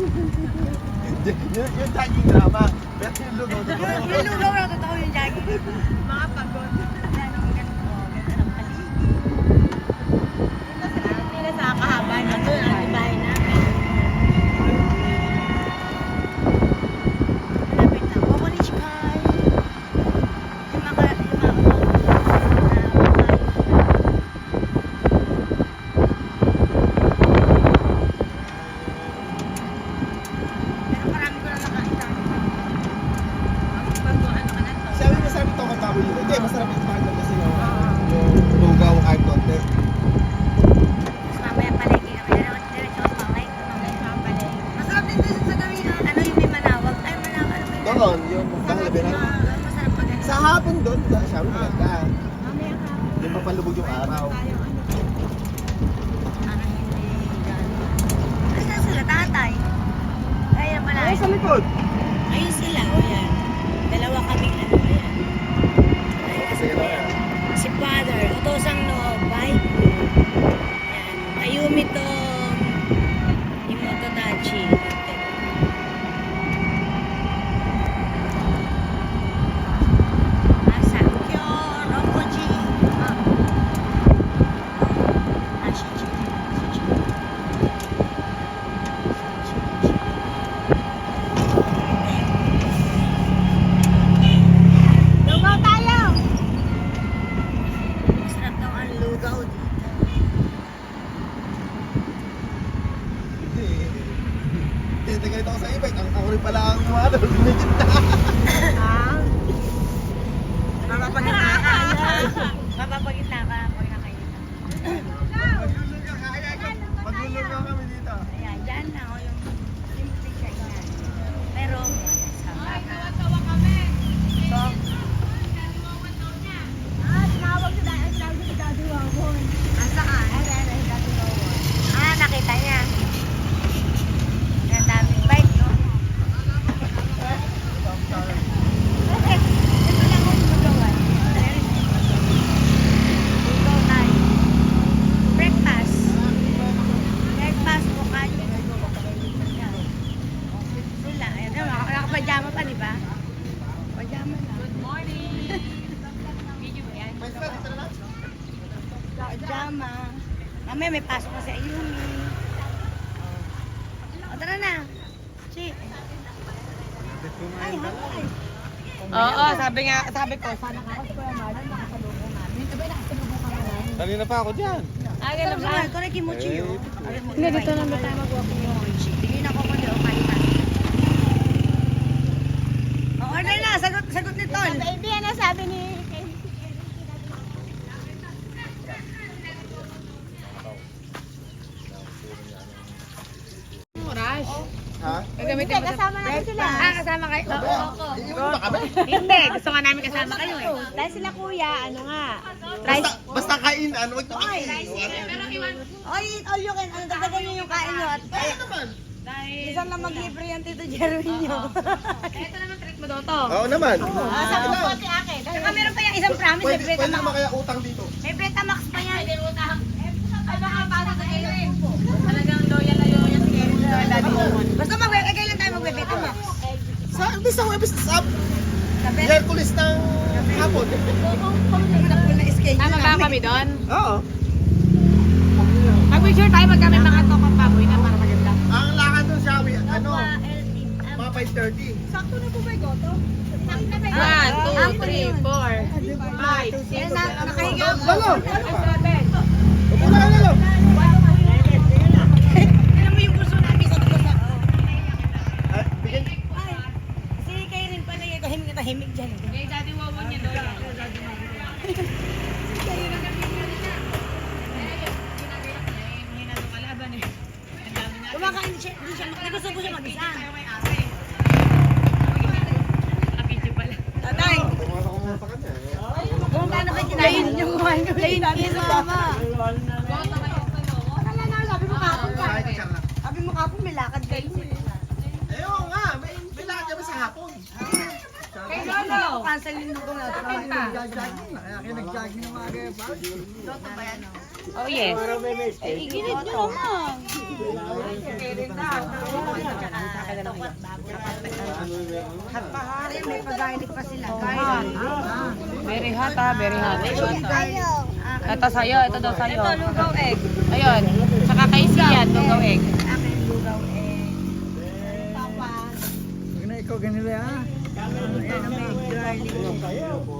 Yung jogging drama. Pero yung lugaw totoo. Yung lugaw na totoo yung jogging. Mga pagod. Wala nang ganito. Ganda ng paligid. Ito sa nila sa kahaba na ito. Ang bahay namin. Malapit na. Wawalichkay. Yung mga Sabi masarap ito ang baboy yun. Hindi, masarap yung partner kasi yung lugaw kahit konti. mamaya palengke kami. Diretso sa palengke. Masarap din din sa gawin. Ano yung may manawag? Ay, manawag. Ano ba yun? Doon, yung panglabiran. Masarap pag ganito. Sa hapon doon, sabi maganda. Mamaya ka. Yung papalubog yung araw. Asan sila, tatay? Ayan pala. Ay, sa likod. Ayun sila, o yan. Dalawa kaming ano, ayan. Kasi yan. Si Father, utosang loob, bye. Ayan. Ayumi to, Imotodachi. Asakyo, Rokoji. Ashichi. Lugaw tayo! Masarap daw ang lugaw dito. Tinagal ako sa e-bike. Ako rin pala ang lumikit na. Mapapagitna ka. Mapapagitna ka pag nakain. Maglulugaw kami dito. Ayan, dyan na o yung simple siya yan. Pero, nakita niya. Ang daming bike, no? Ito lang ang lugawan. Lugaw tayo. Breakfast. Breakfast po kayo. Sila. Ayan, nakapajama pa, di ba? Pajama na. Good morning. Video ba yan? Pajama. Mamaya may pasok na si Ayumi. O, tara na. Si. Ay, hi. Oo, sabi ko, sana ka kasi Kuya Marlon, nakasalubong namin. Diba nakasalubong ka naman? Kanina pa ako dyan. Ah, Tara ganun ba? sa ito na kimochi yun. Hindi, dito naman tayo mag-walking yung kimochi. Tingin ako ko nyo, kalitan. O, order na. Sagot ni Tol. Baby, ano sabi ni... Rush. Ha? Gagamitin mo kasama natin sila. Ah, kasama kayo? Oo. Iiwan ba kami? Hindi, gusto nga namin kasama kayo eh. Dahil sila kuya, ano nga. Basta kain, ano, ito kain. Oy, all you can. Ano, dagdagan nyo yung kain nyo. At Ayun naman. isang lang mag-libre yan, Tito Jerwin nyo. Ito naman treat mo daw to. Oo naman. Sabi ko pati akin. Saka meron pa yung isang promise, may Pwede naman Betamax. kaya utang dito. May Betamax pa yan. Ay, baka para sa kayo eh. Talagang loyal na loyal si Kevin sa daddy mo. Basta kailan tayo magbe-Betamax? Sa Webis up. Sa Bet. Hercules ng hapon. Tama ba kami doon? Oo. Mag-picture tayo magkami mga tokong baboy na para maganda. Ang lakad doon siya, ano, LT. mga 5:30. Sakto na po ba ito? 1, 2, 3, 4, 5, 6, 7, Nakahiga ako. Lalo. 7. Upo na lang, lalo. Alam mo yung kurso namin sa tukos na. Bigyan. Ay, si Kairin pala yung tahimik dyan. Kay daddy wawan niya doon. Kumakain siya, hindi gusto po siya mag-isa. Tatay, Pumasok ko sa kanya. kung paano kayo kinain yung kumain ko. Lain mama. Sabi mo kapon ka. Sabi mo kapon, may lakad kayo. Ayun nga, may lakad kami sa hapon. Kay Lolo. Cancel yung lugong natin. Nag-jogging ng mga kaya pa. Loto ba yan? Oh yes. Iginit nyo naman. Kay rin na. lang yan. Hot pa ha? Ayun, may pag-garlic pa sila. Hot. Very hot ha, very hot. Ito sa'yo, ito daw sa'yo. Ito, lugaw egg. Ayun, saka kay Sian, lugaw egg. Akin lugaw egg. Tapos, Ikaw ganito ha? ano may garlic.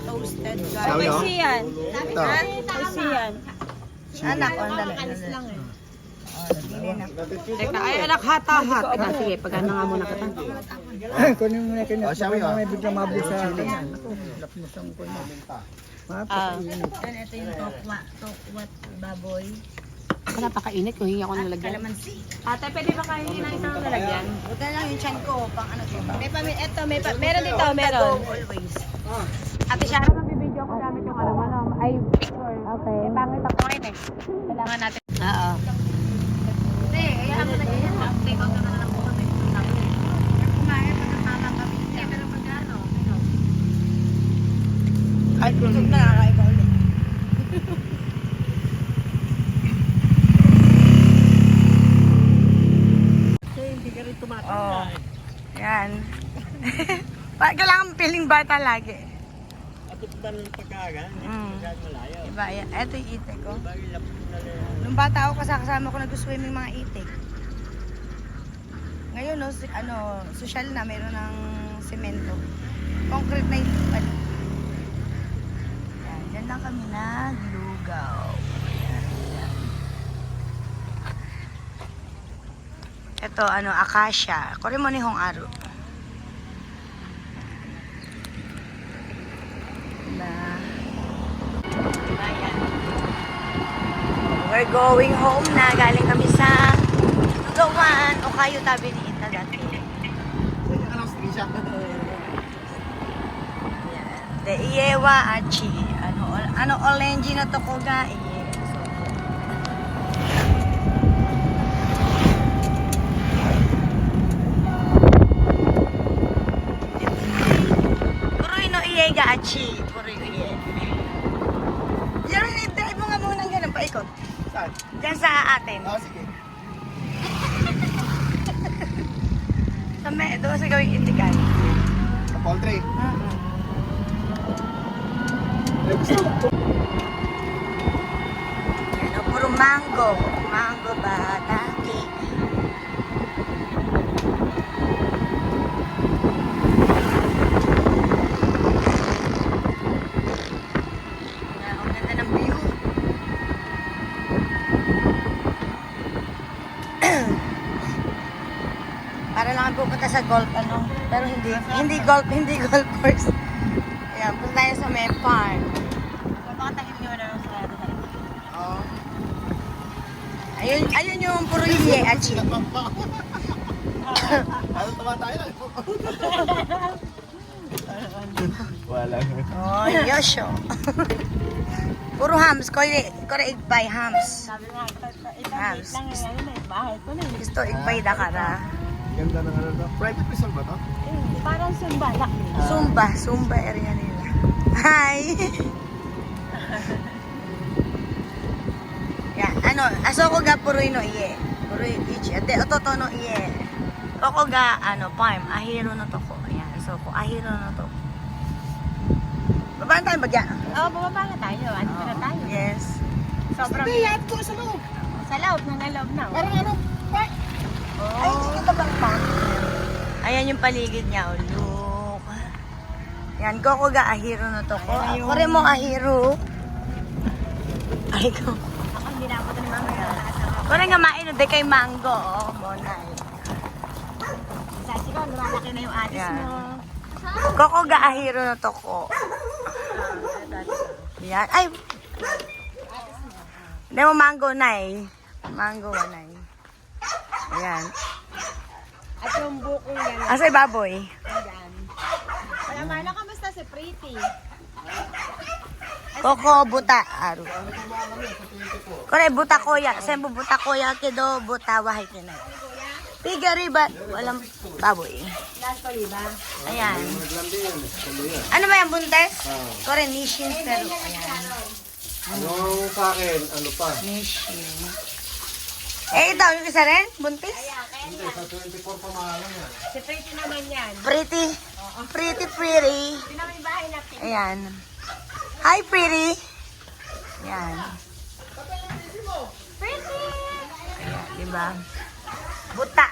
Toasted garlic. Sabi, oh. Sian. Ito. Kay Sian. Anak, ang dali. Teka, ay anak, hot ha, hot. Ah, sige, pagano nga muna kita. Kunin mo na kayo. Oh, sabi, oh. May biglang mabig sa akin. Ako, lapnos ang kunin. Mapakainit. Then, ito yung tokwat baboy. Ako napakainit kung hingi ako ng lalagyan. Kalamansi. Ate, pwede ba kayo hingi ng isang lalagyan? Huwag na lang yung chan ko, pang ano to. Meron dito, meron. Always. Ate Sharon, magbibideo ko gamit yung alam. Ay, picture. Okay. Eh, pangit ako ngayon eh. Kailangan natin. Oo. Hindi, hayaan mo na ganyan. Take out na lang po kami. Kumain pa ng tama kami. Pero pag ano, ay, busog na nakakaiba ulit. Oo. Yan. Kailangan piling bata lagi. Diba? Yan. Ito yung itik ko. Nung bata ako kasama ko nag-swimming mga itik. Ngayon, no, social na, mayroon ng semento. Concrete na yung lipad. Yan, dyan lang kami naglugaw. Yan, yan. Ito, acacia. Kore mo ni Hong Aro. Diba? Ayan. We're going home na. Galing kami sa Lugawan o kayo tabi ni Ita dati. Anong screenshot? De Iewa Achi. Ano olenji na to ko ga. Puroy no iye ga Achi. Puroy iye. Yan, drive mo nga muna ganun paikot. Saan? Diyan sa atin. Oh, sige. Doon sa gawing indikan. Sa poultry. Yan, puro mango. Mango ba? Dati. Yan, ang ganda ng view. Para lang pupunta sa golf, pero hindi golf course. Ayan, punta tayo sa may farm. Papakatangin nyo na lang sa Oo. Ayun yung puro iye, achi. Ano tama tayo lang? Wala. Oh, yosho. Puro hams, kore igpay hams. Hams. Gusto igpay da kara. Ganda ng ano to. Private resort ba to? Parang Sumba area nila. Hi! Yan, asoko ga puroy no iye. Puroy ichi. Ate, ototo no iye. Koko ga, farm, ahiro no toko. Ayan, so ko ahiro no to. Babaan tayo bagya? Oo, bumaba na tayo. Ano na tayo? Yes. Sobrang... Hindi, yan ko sa loob. Sa loob na. Parang ano? Ay, ito bang park? Ayan yung paligid niya, oh. Look. Yan, koko ga ahiro no toko. Kore mo ahiro. Ay, ko. Ako hindi na ako ito ni Mama. Kore nga maino de kay mango, oh. Monay. Sabi ko, lumalaki na yung atis Yan. mo. Koko ga ahiro no toko. Yan. Ay. Hindi mo mango nay. Mango nay. Ayan. At yung bukong gano'n. Asay baboy. Ayan. Wala, Marla, kamusta si Pretty? Koko buta aru. Kore buta koya. Sembo buta koya kedo buta wahay kinay. Tigari ba? Walang baboy. Last pa, diba? Ayan. Ano ba yan, buntes? Kore nishin pero. Ayan. Ano sa akin? Ano pa? Nishin. Eh, ito, yung isa rin? Buntis? Hindi, sa 24 pa mahalang yan. Si Pretty naman yan. Pretty. Pretty, pretty. Yun naman yung bahay natin. Ayan. Hi, pretty. Ayan. Pretty! Ayan, diba? Buta.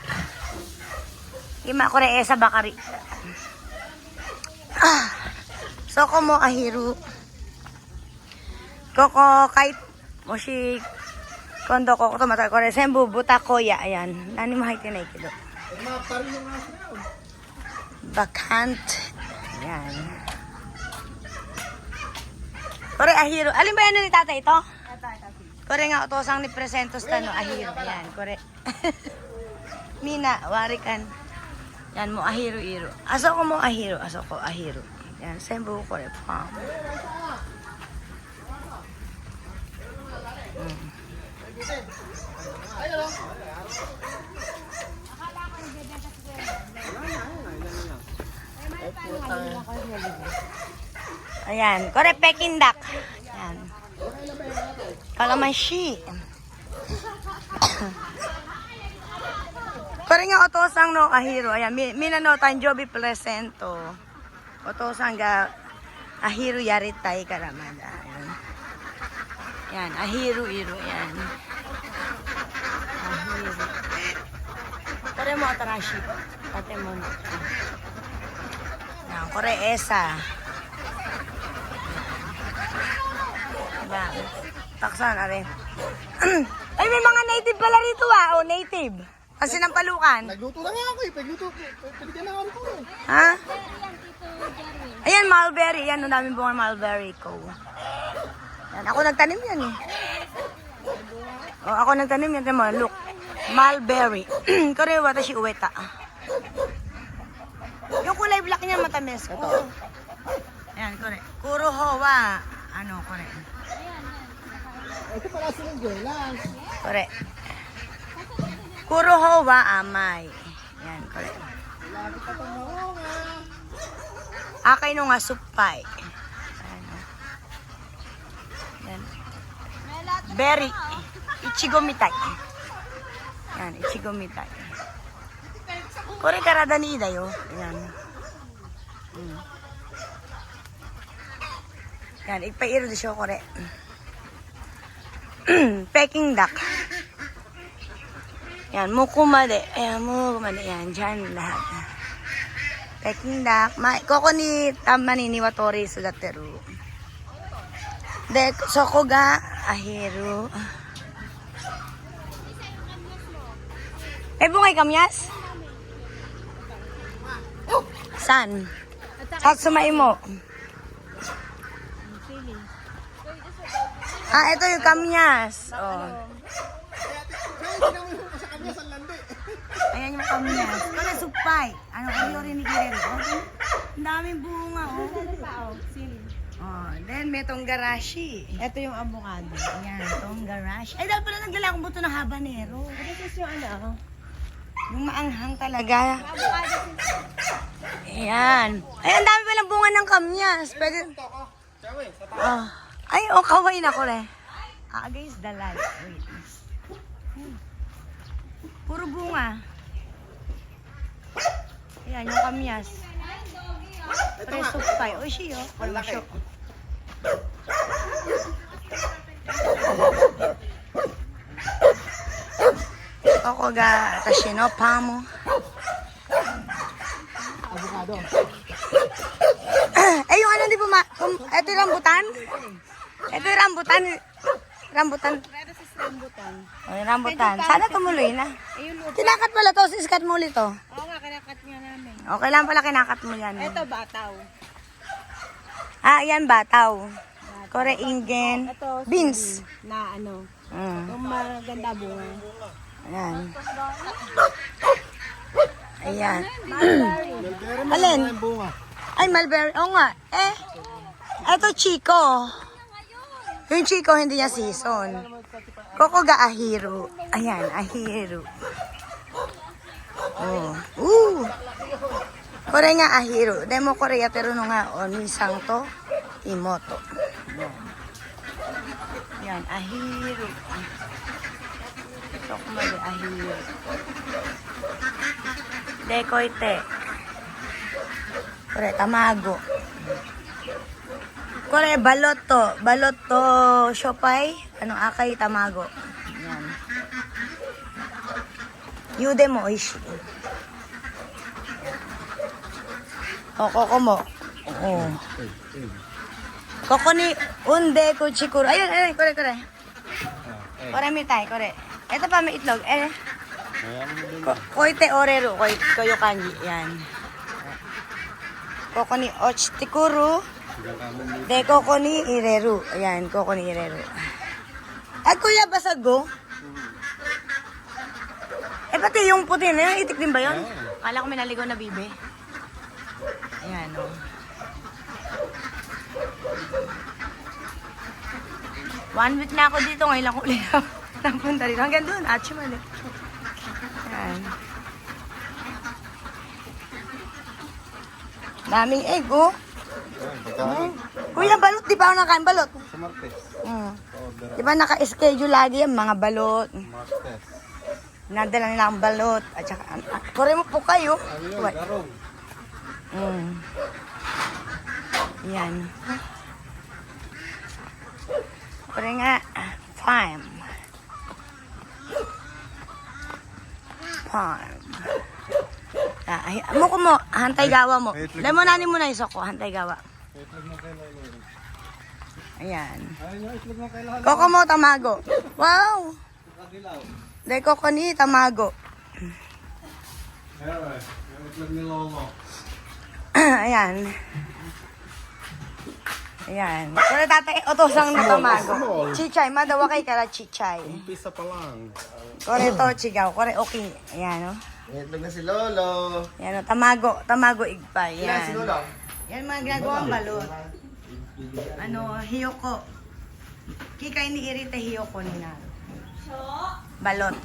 Ima ko rin sa bakari. Ah. So, mo ahiru. Koko, kahit mo si kondo ko tumatay ko rin. Sembu, buta ko ya. Ayan. Nani mahal tinay kido. Maparin yung aso na yun. Vacant. Ayan. Kore ahiro. Alin ba yan ni tatay ito? Kore nga utosang ni presentos tano ahiro. Ayan, kore. Mina, warikan. Yan mo ahiro-iro. Aso ko mo ahiro. Aso ko ahiro. Yan, sembu kore. Pam. Ayan, kore Peking duck. Ayan. Kalamansi. Kore nga otosang no ahiro. Ayan, minano tanjobi presento. Otosang ga ahiro yaritay karamada. Ayan. Ayan, ahiro-iro. Ayan. Ahiro. Kore mo atarashi. Tate mo no. Ayan, kore esa. Diba? Taksan, are. Ay, may mga native pala rito oh, native. Kasi ng palukan. Nagluto na nga ako eh. Pagluto, pinigyan na ako nito eh. Ha? Ayan, mulberry. Yan, ang daming bunga mulberry ko. Yan, ako nagtanim yan eh. Oh, ako nagtanim yan. Tama, look. Mulberry. Kore, watashi uweta. Yung kulay black niya matamis. Ito. Ayan, kore. Kurohowa. Ano, kore. Ito pala silang gwelas. Kore. Kurohowa amay. Yan, kore. Lagi pa itong maunga. Akay no nga supay. Ano. Yan. Berry. Ichigo mitai. Yan, ichigo mitai. Kore karada ni Ida yo. Yan. Yan, ipairo di siya kore. Peking duck. Yan, mukumade. Ayan, mukumade. Yan, dyan lahat. Peking duck. Koko ni tamani ni watori sudateru. De, soko ga ahiru. Bungay kamyas? San? Satsumai mo. Ah, ito yung kamyas. Oh. Ayan yung kamyas. Kaya supay. Ano kayo rin ni Guerrero? Ang daming bunga, oh. Oh, then may tonggarashi. Ito yung avocado. Ayan, tonggarashi. Ay, dahil pala nagdala akong buto ng habanero. Ito yung ano? Yung maanghang talaga. Ayan. Ay, ang dami palang bunga ng kamyas. Pwede... Oh. Ay, oh, kaway na ko rin. Against the light. Wait. Puro bunga. Ayan, yung kamyas. Preso pie. O, siya, oh. Walang shock. Ako ga, tashi no pamo. Avocado. Eh, yung ano, di ba ito yung rambutan? Ito yung rambutan. Rambutan. O, yung rambutan. Sana tumuloy na. Kinakat pala to. Siskat mo ulit to. Oo nga, kinakat nga namin. Okay lang pala kinakat mo yan. Ito, bataw. Ah, yan bataw. Kore ingen. Ito, Beans. na ano, Mm. yung maganda bunga. Ayan. Ayan. Pero may Alin? mga bunga. Ay, mulberry. Oo nga. Eh, eto Chico. Yung Chico, hindi niya season. Koko ga ahiro. Ayan, ahiro. Oh. Kore nga ahiro. Demo kore ya pero no nga o nisang to imoto. Yan, ahiro. Sokuma de ahiro. Dekoite. Kore, tamago. Kore, balot to. Balot to siopay. Anong akay, tamago. Yan. Yude mo, oishi. O, koko mo. Oo. Koko ni unde kuchikuro. Ayun, ayun, kore, kore. Kore mitay, kore. Ito pa may itlog. Koite oreru. Koyo kanji. Yan. Koko ni ochtikuru. De koko ni ireru. Ayan, koko ni ireru. Ay, kuya, basag go? Eh, pati yung puti na yun, itik din ba yun? Kala ko may naligaw na bibe. Ayan, o. One week na ako dito, ngayon lang ko ulit napunta dito. Hanggang doon, Achiman eh. Ayan. Daming egg, oh. Kuya, balot, di ba ako nakain balot? Sa Martes. Di ba naka-schedule lagi yan, mga balot. Martes. Nadala nila ang balot. At saka, kore mo po kayo. Ano yun? What? Garong. Yan. Kore nga, farm. Farm. Mo ko mo, hantay gawa mo. Lemonanin mo na isok ko, hantay gawa. Itlog mo kay Lolo. Ayan. Ayun yung itlog mo kay Lolo. Koko mo, tamago. Wow! Kadilaw. De koko ni, tamago. Ayun eh. Yung itlog ni Lolo. Ayan. Ayan. Kaya tatay, otosang na tamago. Chichay, madawa kay kara chichay. Umpisa pa lang. Kore to, chigaw. Kore okay. Ayan, o. May itlog na si Lolo. Ayan, o. Tamago. Tamago igpay. Ilan si Yan. Lolo? Yan mga ginagawang balot. Ano, hiyoko. Kikay ni Irita hiyoko ni Naro. Balot.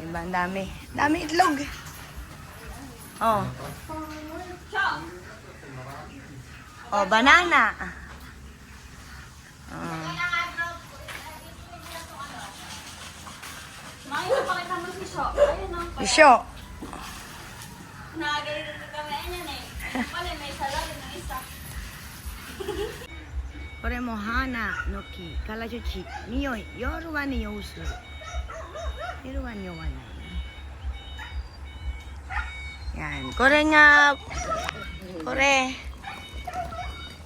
Diba, ang dami. Dami itlog. Oh. Oh, banana. Oh. Makita pakita mo si Sho. Ayun ang Isyo. nagaganito kami. Ayan eh. Pala may salari ng isa. Kore mo hana no ki, karajuchi, niyoi, yoru wa niyou suru. Hiru wa niyou wa nai. Yan. Kore nga, kore,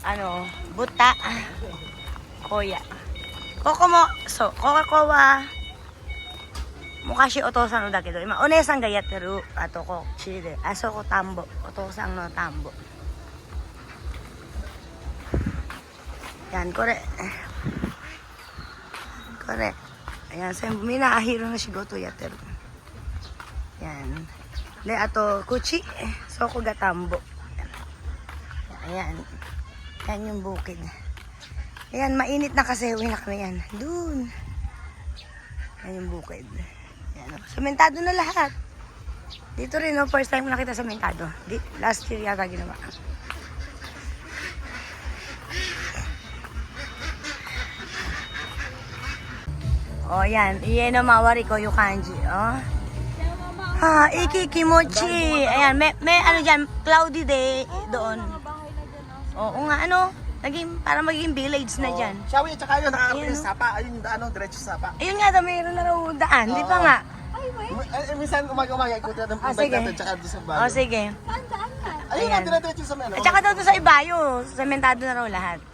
ano, buta, koya. Koko mo, so, koko wa, mukashi otosan no dakedo, ima onesan ga yatteru, ato ko, chi de, aso ko tambo, otosan no tambo. Yan, kore. Kore. Ayan, sa mina ahiro na shigoto yatteru. Yan. De, ato, kuchi. Soko ga tambo. Ayan. Yan yung bukid. Ayan, mainit na kasi. Uwi na kami yan. Doon. Yan yung bukid. Ayan, sementado na lahat. Dito rin, no? First time ko nakita sementado. Last year yata ginawa. Oh, yan. Iyan ang mawari ko yung kanji. Oh. Ha, ikikimochi. Ayan, may ano dyan, cloudy day doon. Oo nga, ano, para maging village na dyan. Shawi, tsaka yun, nakakapit Ayan, yung sapa. Ayun, ano, diretso sa sapa. Ayun nga, mayroon na raw daan. Di pa nga. Minsan umaga-umaga, ikutin natin yung sige. bike natin, tsaka doon sa bayo. Oh, sige. Ayun nga, Ayan. diretso sa ano. At saka daw doon sa Ibayo, sementado na raw lahat.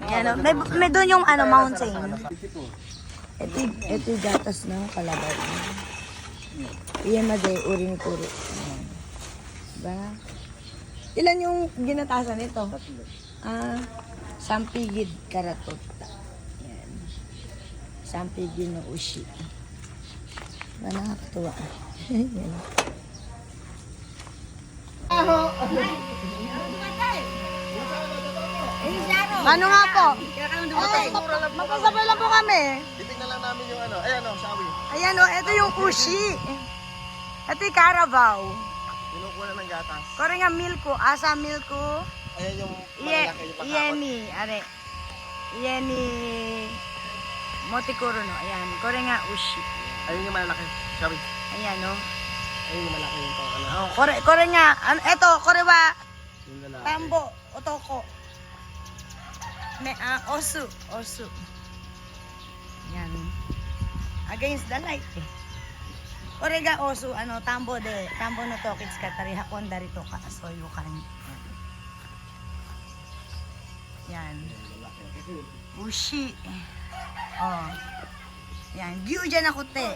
Ayan, oh. May doon yung ano, mountain. Ito yung gatas ng kalabaw. Iyan made, uri ni Kuro. Ayan. Diba? Ilan yung ginatasan nito? Sampigid karatot. Ayan. Sampigid no ushi. Diba, nakakatuwa. Ayan. Ano nga po? Magkasabay lang po kami. Titignan lang namin yung ano. Ayan o, Shawi. Ayan o, ito yung ushi. Ito yung Carabao. Kinukuha na ng gatas. Kore nga milko, asa milko. Ayan yung malalaki yung pangkakot. Iyeni, are. Iyeni Motikuro no. Ayan. Kore nga ushi. Ayun yung malaki. Sabi. Ayan no. Ayun yung malaki yung pang ano. Oh, kore nga. Eto, kore wa. Yung lalaki. Tambo. Otoko. Osu. Yan. Against the light eh. Kore ga osu. Tambo no to. Kits katari. Hakon dari to ka. So, yukan. Yan. Ushi. Oh. Yan. Gyu dyan ako te.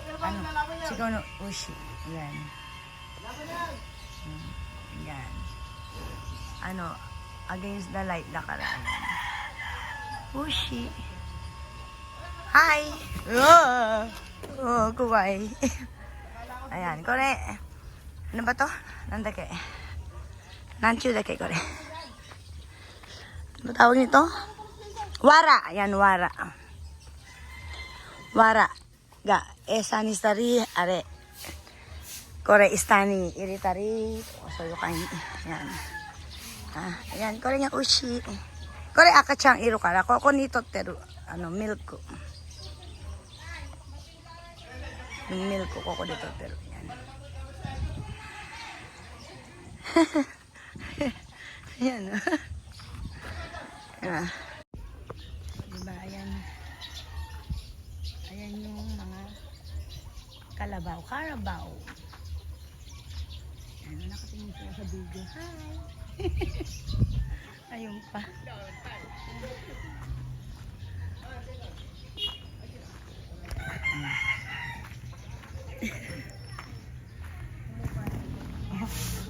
Sigaw no. Ushi. Yan. Yan. Against the light na karaan. Ushi. Hi! Oh, kuwai. Ayan, kore. Ano ba to? Nandake. Nanchu dake, kore. Ano tawag nito? Wara. Ayan, wara. Wara. Ga, esani stari, are. Kore istani, iritari. So, yukan. Ayan. Ayan, kore nga ushi. Kore akachang iru kara. Koko nito teru. Milk ko. Yung milk ko, koko dito teru. Ayan. Ayan. Diba, ayan. Ayan yung mga kalabaw, karabaw. Ayan, nakatingin sila sa video. Hi! Ayun pa.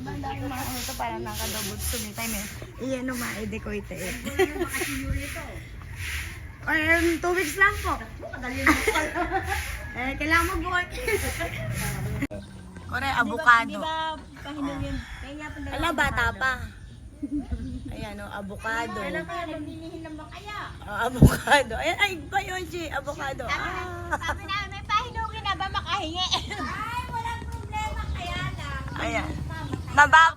Mandang mga ito parang nakadabot sumitay mo. Iyan o maede ko ito eh. Ay, 2 weeks lang po. Kailangan mo buhay. Kore, avocado. Ala, bata pa. Ayan o, avocado. Alam ko yan, nagbinihin naman kaya. Avocado. Ayan, ay, ba yun, Chi? Avocado. Sabi na, may pahinugin na ba makahingi? Ay, walang problema kaya lang. Ayan.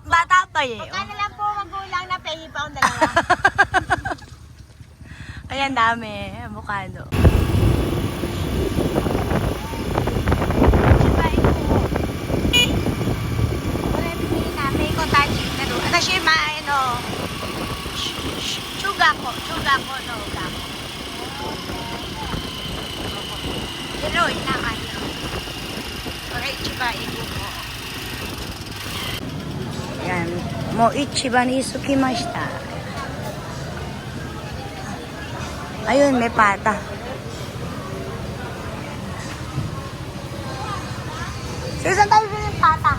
Bata pa eh. Kaya lang po magulang na pahingi pa ang dalawa. Ayan, dami. Avocado. Chuga ko no ga ko. Pero ina kayo. Kore ichiba ibu ko. Yan, mo ichiba ni sukimashita. Ayun, may pata. Saan tayo yung pata?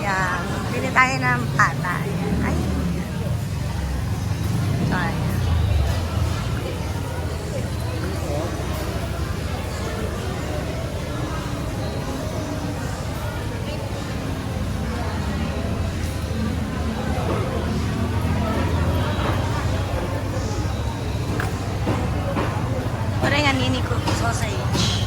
Yan. Pili tayo ng pata. Ayan. Ay. Sorry. Parang nga nini ko sausage.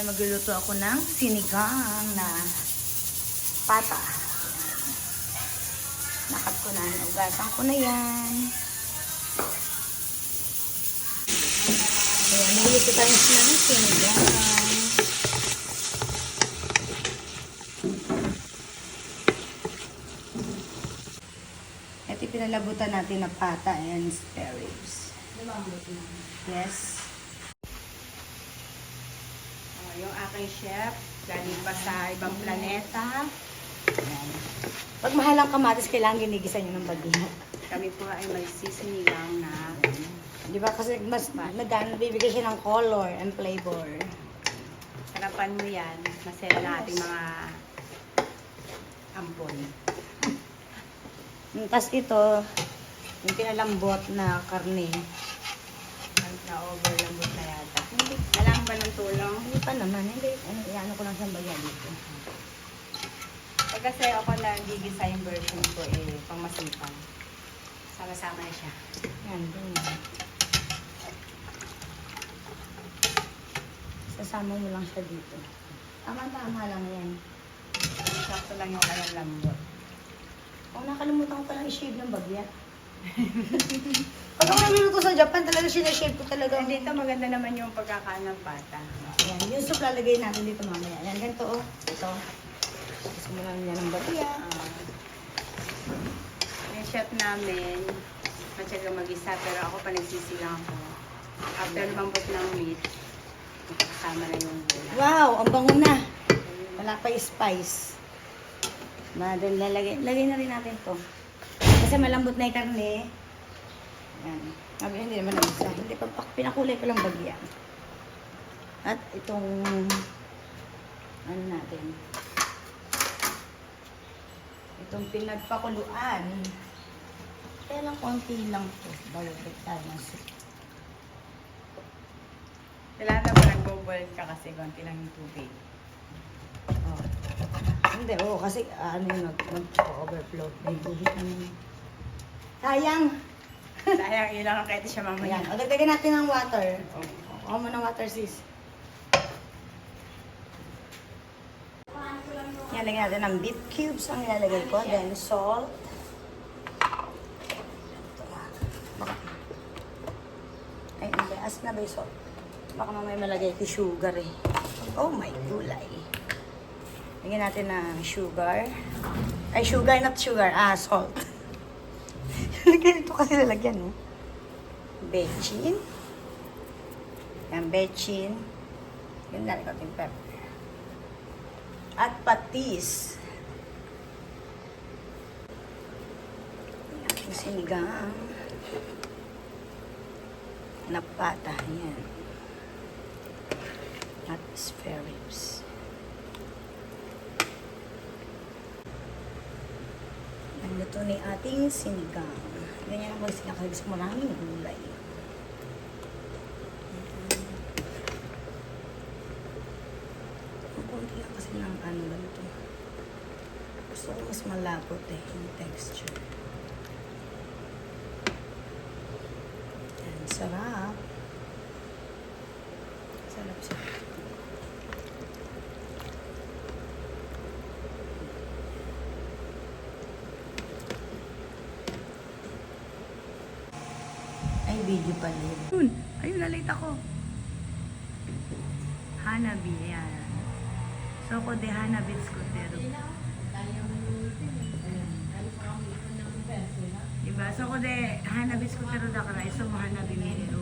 Magluluto ako ng sinigang na pata. Nakat ko na, ugasan ko na yan. Ayan, magluluto tayo ng sinigang. pinalabutan natin na pata and spare ribs. Yes. Yung aking chef, galing pa sa ibang planeta. Ayan. Pag mahal ang kamatis, kailangan ginigisan nyo ng bagyo. Kami po ay may sisinigang na Di ba? Kasi mas nabibigay siya ng color and flavor. harapan mo yan. Masaya na ating mga ampon. Tapos ito, yung pinalambot na karne. Na-overlambot na yata. Kailangan ba ng tulong? Hindi pa naman. Hindi. Ano ko lang siyang bagya dito. Pag kasi ako nagigisa yung version ko pang masipang. Sama-sama na siya. Yan, ganyan. Sasama mo lang siya dito. Tama-tama lang yan. Sakto lang yung kanyang lambot. Oh, nakalimutan ko palang i-shave ng bagya. Pag ako naluluto sa Japan, talaga sinashave ko talaga. And dito maganda naman yung pagkakaan ng pata. Yan, yung soup lalagay natin dito mamaya. Yan, ganito oh. Ito. Gusto mo lang yan ng bagya. Yung chef namin, matyaga mag-isa, pero ako pa nagsisilang ako. After lumambot ng meat, kasama na yung gula. Wow, ang bango na. Wala pa yung spice. Then lagay na rin natin to. Kasi malambot na yung karne. Yan. Hindi naman nabisa. Hindi pa, pinakulay ko lang bagya. At itong ano natin. Itong pinagpakuluan. Kaya lang konti lang to. Balagay tayo ng soup. Kailangan na ba nag-boil ka kasi konti lang yung tubig. Oh. Hindi, kasi ano yung mag-overflow. May buhit naman. Sayang! Sayang, yun lang ang kahit siya mamaya. Ayan, o dagdagan natin ng water. Kuha mo ng water, sis. Yan, lagyan natin ng beef cubes ang ilalagay ko. Then, salt. Ay, as na ba yung salt? Baka mamaya malagay ko sugar eh. Oh my gulay. Lagyan natin ng sugar. Ay, sugar, not sugar. Salt. Lagyan ito kasi lalagyan, no? Bechin. Yan, bechin. Yan na, ikaw pepper. At patis. Yan, ating sinigang. Na pata. Yan. At spare ribs. Ang luto ni ating sinigang. Ganyan ang sinigang kasi gusto maraming gulay. Ang konti lang kasi ng ano lang ito. Gusto ko mas malapot yung texture. Yan, sarap. Sarap. Ay, video pala yun. Ayun, nalate ako. Hanabi, yan. Soko de Hanabi Scotero. Diba? Soko de Hanabi Scotero da karay. So, Hanabi Minero.